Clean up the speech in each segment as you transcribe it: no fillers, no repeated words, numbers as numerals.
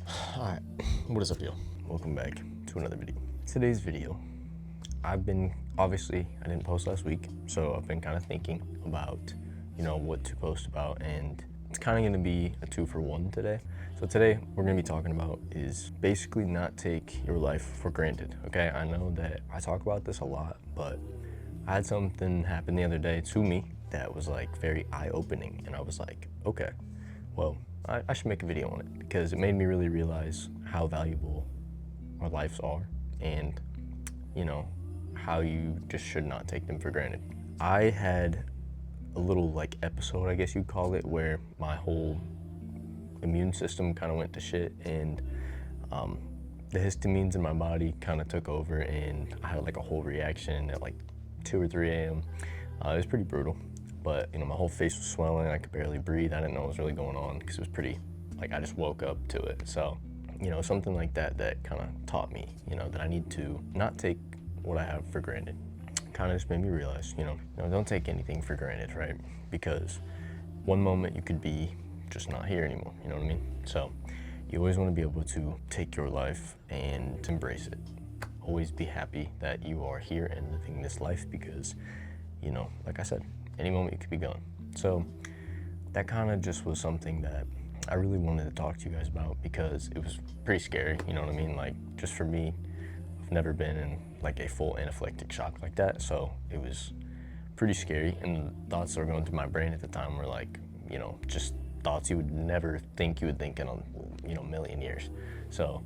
Alright, what is up, yo? Welcome back to another video. Today's video, I didn't post last week, so I've been kind of thinking about, what to post about, and it's kind of going to be a 2-for-1 today. So today, we're going to be talking about is basically not take your life for granted, okay? I know that I talk about this a lot, but I had something happen the other day to me that was like very eye-opening, and I was like, okay, well, I should make a video on it because it made me really realize how valuable our lives are and, how you just should not take them for granted. I had a little like episode, I guess you'd call it, where my whole immune system kind of went to shit, and the histamines in my body kind of took over, and I had like a whole reaction at like 2 or 3 a.m. It was pretty brutal. But, my whole face was swelling. I could barely breathe. I didn't know what was really going on because it was pretty, like, I just woke up to it. So, something like that kind of taught me, that I need to not take what I have for granted. Kind of just made me realize, don't take anything for granted, right? Because one moment you could be just not here anymore, you know what I mean? So you always want to be able to take your life and embrace it. Always be happy that you are here and living this life because, like I said, any moment you could be gone. So that kind of just was something that I really wanted to talk to you guys about because it was pretty scary, you know what I mean? Like, just for me, I've never been in like a full anaphylactic shock like that, so it was pretty scary, and the thoughts that were going through my brain at the time were like, just thoughts you would never think you would think in a million years. So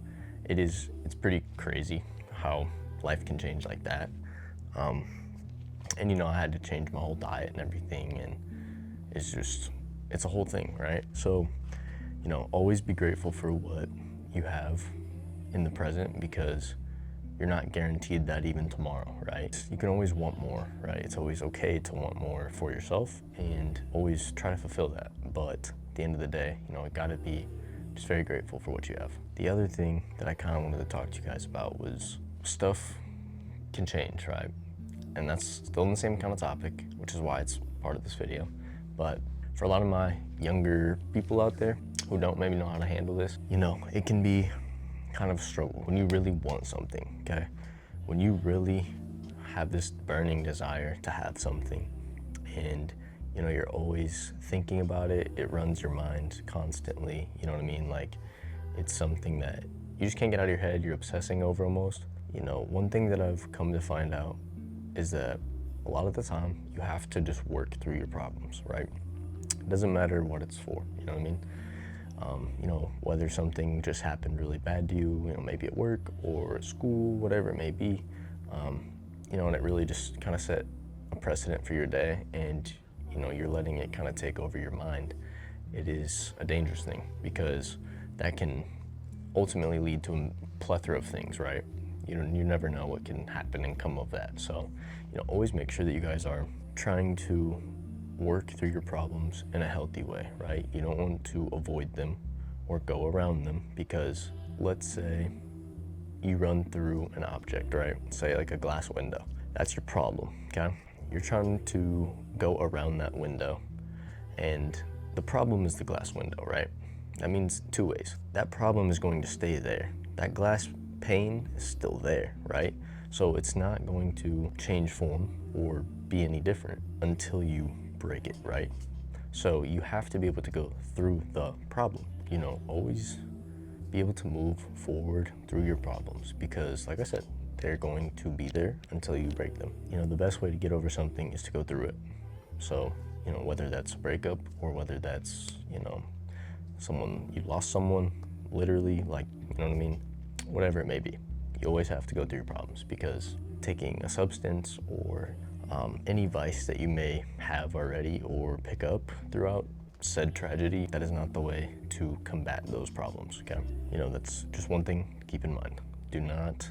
it's pretty crazy how life can change like that. And I had to change my whole diet and everything, and it's a whole thing, right? So, always be grateful for what you have in the present because you're not guaranteed that even tomorrow, right? You can always want more, right? It's always okay to want more for yourself and always try to fulfill that. But at the end of the day, you gotta be just very grateful for what you have. The other thing that I kind of wanted to talk to you guys about was stuff can change, right? And that's still in the same kind of topic, which is why it's part of this video. But for a lot of my younger people out there who don't maybe know how to handle this, it can be kind of a struggle when you really want something, okay? When you really have this burning desire to have something and, you're always thinking about it, it runs your mind constantly, you know what I mean? Like, it's something that you just can't get out of your head, you're obsessing over almost. One thing that I've come to find out is that a lot of the time you have to just work through your problems, right? It doesn't matter what it's for, you know what I mean? Whether something just happened really bad to you, maybe at work or at school, whatever it may be, and it really just kind of set a precedent for your day, and, you're letting it kind of take over your mind. It is a dangerous thing because that can ultimately lead to a plethora of things, right? You never know what can happen and come of that. So, always make sure that you guys are trying to work through your problems in a healthy way, right? You don't want to avoid them or go around them because let's say you run through an object, right? Say like a glass window. That's your problem, okay? You're trying to go around that window, and the problem is the glass window, right? That means two ways. That problem is going to stay there. That glass pane is still there, right? So it's not going to change form or be any different until you break it, right? So you have to be able to go through the problem, always be able to move forward through your problems because, like I said, they're going to be there until you break them. The best way to get over something is to go through it. So, whether that's a breakup or whether that's, you lost someone, literally, like, you know what I mean? Whatever it may be, you always have to go through your problems because taking a substance or any vice that you may have already or pick up throughout said tragedy, that is not the way to combat those problems, okay? That's just one thing to keep in mind. Do not,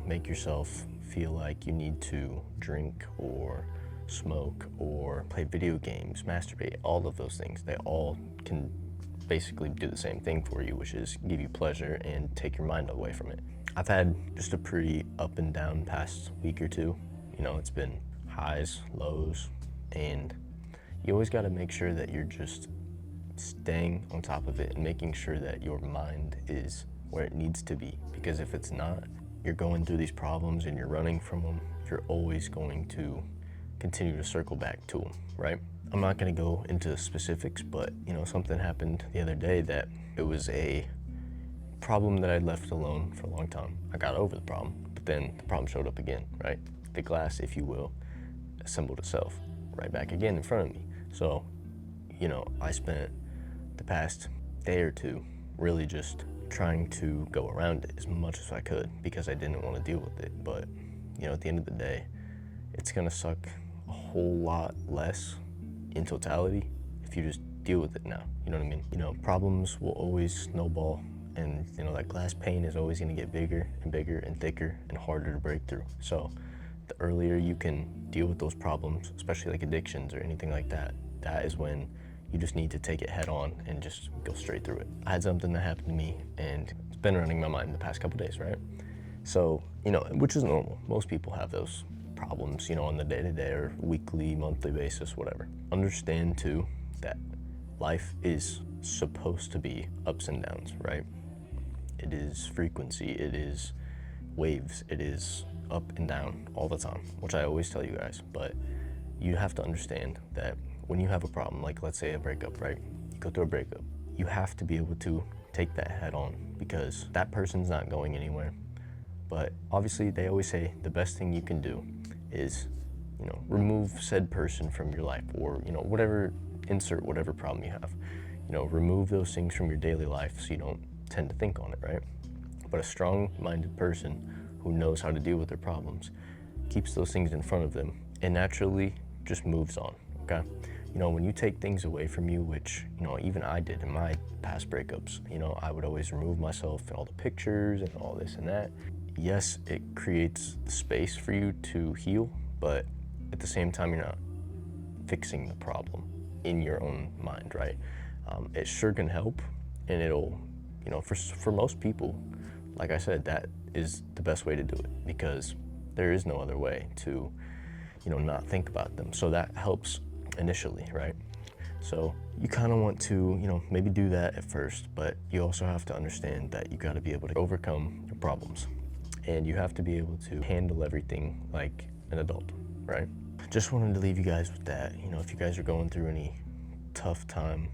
make yourself feel like you need to drink or smoke or play video games, masturbate, all of those things. They all can basically do the same thing for you, which is give you pleasure and take your mind away from it. I've had just a pretty up and down past week or two. It's been highs, lows, and you always got to make sure that you're just staying on top of it and making sure that your mind is where it needs to be. Because if it's not, you're going through these problems and you're running from them, you're always going to continue to circle back to them, right? I'm not gonna go into specifics, but something happened the other day that it was a problem that I'd left alone for a long time. I got over the problem, but then the problem showed up again, right? The glass, if you will, assembled itself right back again in front of me. So, I spent the past day or two really just trying to go around it as much as I could because I didn't want to deal with it. But, at the end of the day, it's gonna suck a whole lot less in totality if you just deal with it now. You know what I mean? Problems will always snowball, and that glass pane is always gonna get bigger and bigger and thicker and harder to break through. So the earlier you can deal with those problems, especially like addictions or anything like that, that is when you just need to take it head on and just go straight through it. I had something that happened to me and it's been running my mind the past couple days, right? So, which is normal. Most people have those problems, on the day-to-day or weekly, monthly basis, whatever. Understand too that life is supposed to be ups and downs, right? It is frequency, it is waves, it is up and down all the time, which I always tell you guys. But you have to understand that when you have a problem, like let's say a breakup, right? You go through a breakup, you have to be able to take that head on because that person's not going anywhere. But obviously they always say the best thing you can do is, remove said person from your life, or, whatever, insert whatever problem you have. Remove those things from your daily life so you don't tend to think on it, right? But a strong-minded person who knows how to deal with their problems keeps those things in front of them and naturally just moves on, okay? When you take things away from you, which, even I did in my past breakups, I would always remove myself and all the pictures and all this and that. Yes, it creates space for you to heal, but at the same time, you're not fixing the problem in your own mind, right? It sure can help, and it'll, for most people, like I said, that is the best way to do it because there is no other way to, not think about them. So that helps initially, right? So you kind of want to, maybe do that at first, but you also have to understand that you got to be able to overcome your problems and you have to be able to handle everything like an adult, right? Just wanted to leave you guys with that. If you guys are going through any tough time,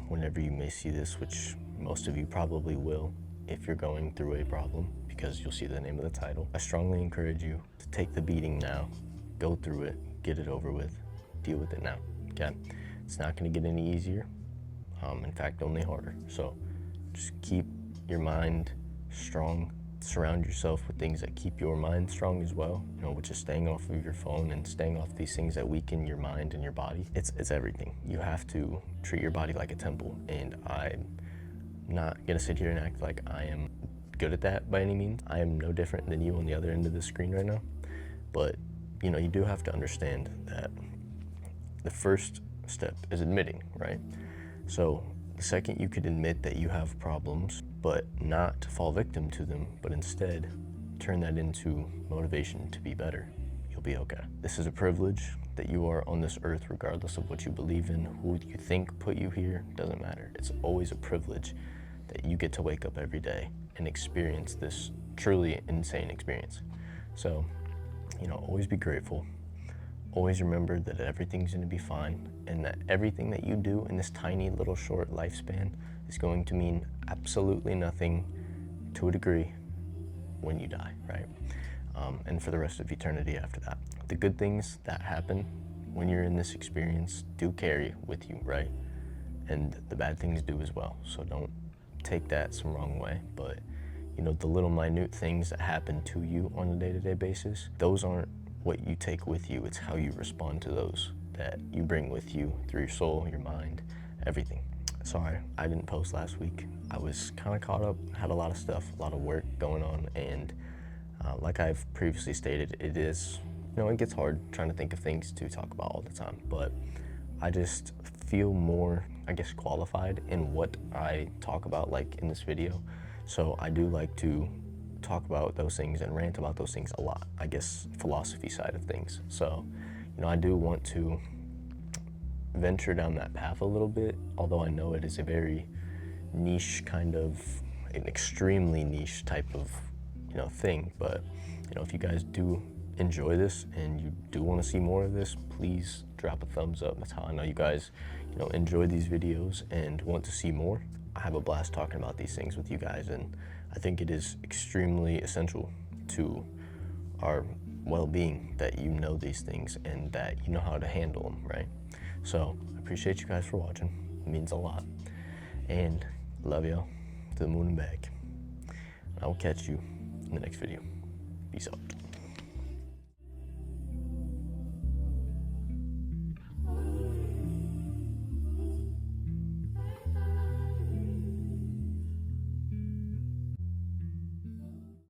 whenever you may see this, which most of you probably will if you're going through a problem, because you'll see the name of the title, I strongly encourage you to take the beating now, go through it, get it over with, deal with it now, okay? It's not gonna get any easier, in fact, only harder. So just keep your mind strong, surround yourself with things that keep your mind strong as well, which is staying off of your phone and staying off these things that weaken your mind and your body. It's everything. You have to treat your body like a temple, and I'm not gonna sit here and act like I am good at that by any means. I am no different than you on the other end of the screen right now, but you do have to understand that the first step is admitting, right? So the second you could admit that you have problems, but not fall victim to them, but instead turn that into motivation to be better, you'll be okay. This is a privilege that you are on this earth, regardless of what you believe in, who you think put you here, doesn't matter. It's always a privilege that you get to wake up every day and experience this truly insane experience. So, always be grateful. Always remember that everything's gonna be fine and that everything that you do in this tiny little short lifespan is going to mean absolutely nothing to a degree when you die, right? And for the rest of eternity after that. The good things that happen when you're in this experience do carry with you, right? And the bad things do as well. So don't take that some wrong way, but the little minute things that happen to you on a day-to-day basis, those aren't what you take with you, it's how you respond to those that you bring with you through your soul, your mind, everything. Sorry, I didn't post last week. I was kind of caught up, had a lot of stuff, a lot of work going on, and like I've previously stated, it is, it gets hard trying to think of things to talk about all the time, but I just feel more, qualified in what I talk about, like in this video. So I do like to talk about those things and rant about those things a lot, philosophy side of things. So, I do want to venture down that path a little bit, although I know it is a very niche kind of, an extremely niche type of, thing. But, if you guys do enjoy this and you do want to see more of this, please drop a thumbs up. That's how I know you guys, enjoy these videos and want to see more. I have a blast talking about these things with you guys, and I think it is extremely essential to our well-being that you know these things and that you know how to handle them, right? So I appreciate you guys for watching. It means a lot. And love y'all to the moon and back. I will catch you in the next video. Peace out.